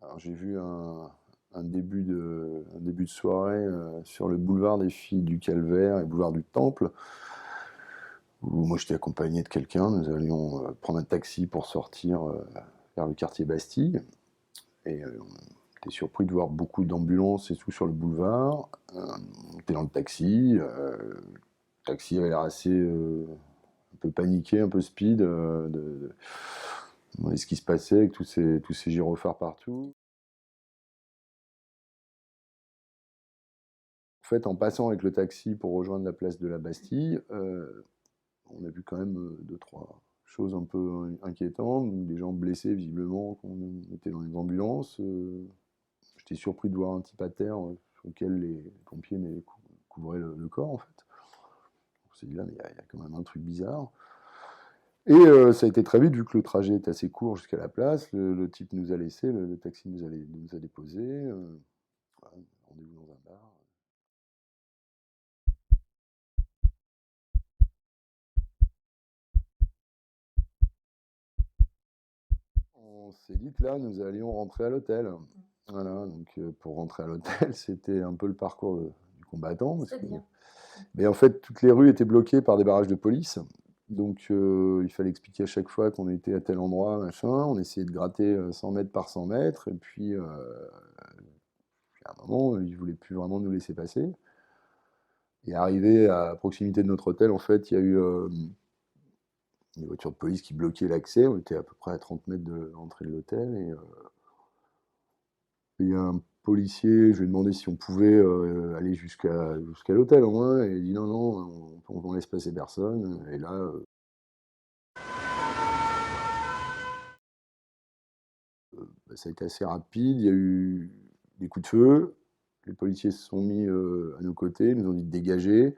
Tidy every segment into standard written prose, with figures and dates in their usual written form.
Alors j'ai vu un début de soirée sur le boulevard des Filles du Calvaire et boulevard du Temple, où moi j'étais accompagné de quelqu'un. Nous allions prendre un taxi pour sortir vers le quartier Bastille. Et on était surpris de voir beaucoup d'ambulances et tout sur le boulevard. On était dans le taxi. Le taxi avait l'air assez un peu paniqué, un peu speed. On demandait ce qui se passait avec tous ces gyrophares partout. En fait, en passant avec le taxi pour rejoindre la place de la Bastille, on a vu quand même deux, trois choses un peu inquiétantes. Des gens blessés, visiblement, qu'on était dans les ambulances. J'étais surpris de voir un type à terre sur lequel les pompiers couvraient le corps, en fait. On s'est dit là, mais il y a quand même un truc bizarre. Et ça a été très vite, vu que le trajet est assez court jusqu'à la place. Le type nous a laissé, le taxi nous a déposés. Voilà, rendez-vous dans un bar. On s'est dit que là, nous allions rentrer à l'hôtel. Voilà, donc pour rentrer à l'hôtel, c'était un peu le parcours du combattant. Mais en fait, toutes les rues étaient bloquées par des barrages de police. Donc il fallait expliquer à chaque fois qu'on était à tel endroit, machin. On essayait de gratter 100 mètres par 100 mètres. Et puis, à un moment, ils ne voulaient plus vraiment nous laisser passer. Et arrivé à proximité de notre hôtel, en fait, il y a eu une voiture de police qui bloquait l'accès. On était à peu près à 30 mètres de l'entrée de l'hôtel. Et il y a un policier, je lui ai demandé si on pouvait aller jusqu'à l'hôtel au moins. Et il a dit non, non, on ne laisse passer personne. Et là, bah, ça a été assez rapide. Il y a eu des coups de feu. Les policiers se sont mis à nos côtés, ils nous ont dit de dégager.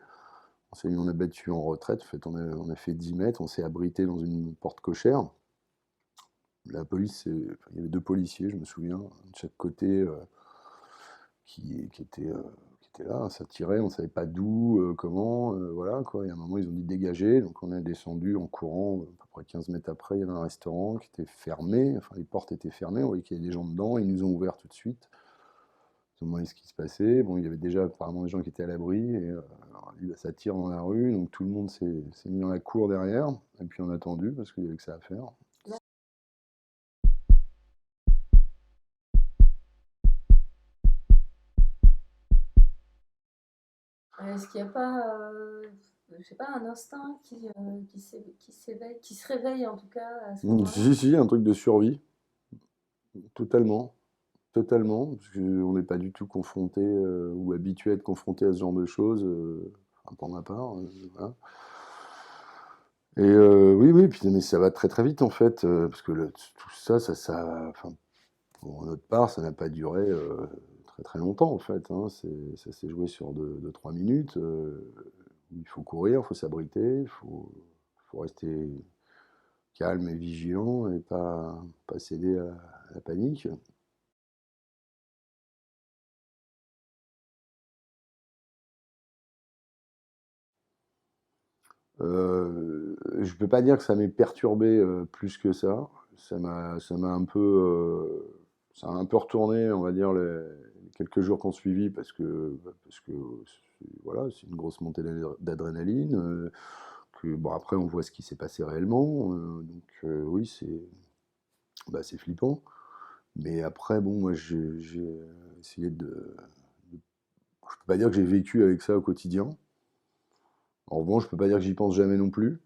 On a battu en retraite. En fait, on a fait 10 mètres. On s'est abrité dans une porte cochère. La police, enfin, il y avait deux policiers, je me souviens, de chaque côté, qui étaient là. Ça tirait, on ne savait pas d'où, comment. Voilà, quoi. Et à un moment, ils ont dit dégager. Donc on est descendu en courant. À peu près 15 mètres après, il y avait un restaurant qui était fermé. Enfin, les portes étaient fermées. On voyait qu'il y avait des gens dedans. Ils nous ont ouvert tout de suite. Ils ont demandé ce qui se passait. Bon, il y avait déjà apparemment des gens qui étaient à l'abri. Et alors, lui, bah, ça tire dans la rue. Donc tout le monde s'est mis dans la cour derrière. Et puis on a attendu parce qu'il y avait que ça à faire. Est-ce qu'il n'y a pas, je sais pas, un instinct qui se réveille en tout cas à ce moment-là? Si, si, un truc de survie. Totalement. Totalement. Parce qu'on n'est pas du tout confronté ou habitué à être confronté à ce genre de choses. Enfin, pour ma part. Voilà. Et oui, oui, puis, mais ça va très très vite en fait. Parce que tout ça, enfin, pour notre part, ça n'a pas duré très très longtemps en fait. Hein. Ça s'est joué sur 3 minutes. Il faut courir, il faut s'abriter, faut rester calme et vigilant et pas céder à la panique. Je peux pas dire que ça m'ait perturbé plus que ça. Ça m'a un peu, ça a un peu retourné, on va dire, les quelques jours qu'on suivit parce que voilà, c'est une grosse montée d'adrénaline. Bon, après, on voit ce qui s'est passé réellement. Donc, oui, c'est flippant. Mais après, bon, moi, j'ai essayé je peux pas dire que j'ai vécu avec ça au quotidien. En revanche, je peux pas dire que j'y pense jamais non plus.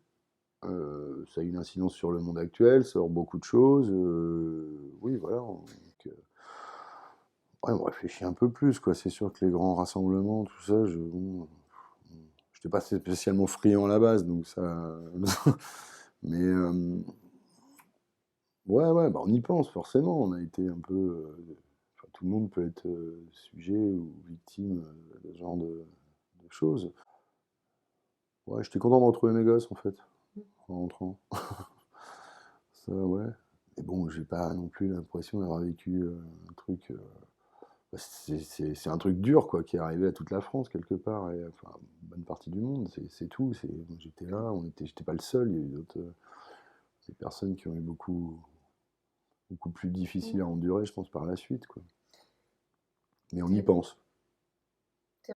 Ça a une incidence sur le monde actuel, ça sort beaucoup de choses. Oui, voilà. Donc, ouais, on réfléchit un peu plus, quoi. C'est sûr que les grands rassemblements, tout ça, bon, j'étais pas spécialement friand à la base, donc ça. Mais ouais, ouais, bah, on y pense forcément. On a été un peu. Enfin, tout le monde peut être sujet ou victime de ce genre de choses. Ouais, j'étais content de retrouver mes gosses en fait, en rentrant. Ça, ouais. Mais bon, j'ai pas non plus l'impression d'avoir vécu un truc. Bah, c'est un truc dur, quoi, qui est arrivé à toute la France, quelque part, et enfin, une bonne partie du monde, c'est tout. J'étais là, j'étais pas le seul, il y a eu d'autres des personnes qui ont eu beaucoup, beaucoup plus difficile Mm. à endurer, je pense, par la suite, quoi. Mais on y T'es- pense. t'es-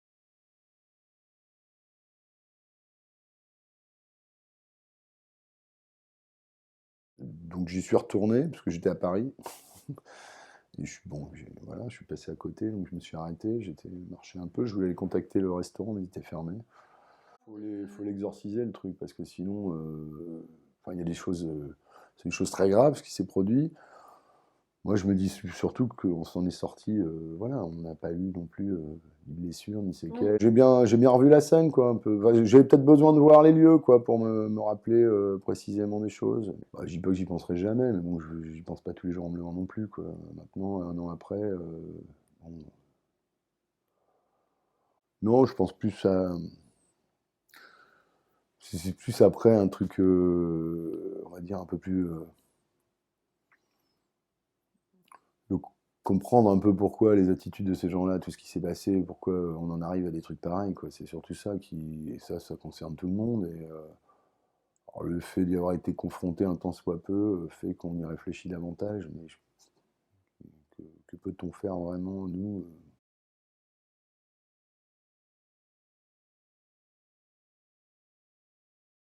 Donc j'y suis retourné, parce que j'étais à Paris. Et bon, voilà, je suis passé à côté, donc je me suis arrêté, j'étais marché un peu, je voulais aller contacter le restaurant, mais il était fermé. Faut l'exorciser le truc, parce que sinon, enfin, il y a des choses, c'est une chose très grave ce qui s'est produit. Moi, je me dis surtout qu'on s'en est sorti, voilà, on n'a pas eu non plus ni blessure, ni Mm. séquelles. J'ai bien revu la scène, quoi, un peu. Enfin, j'avais peut-être besoin de voir les lieux, quoi, pour me rappeler précisément des choses. Bah, je dis pas que j'y penserai jamais, mais bon, j'y pense pas tous les jours en me levant non plus, quoi. Maintenant, un an après, bon, non, je pense plus à, c'est plus après un truc, on va dire un peu plus, de comprendre un peu pourquoi les attitudes de ces gens-là, tout ce qui s'est passé, pourquoi on en arrive à des trucs pareils, quoi. C'est surtout ça qui, et ça concerne tout le monde. Et alors le fait d'y avoir été confronté un tant soit peu fait qu'on y réfléchit davantage. Mais que peut-on faire vraiment, nous?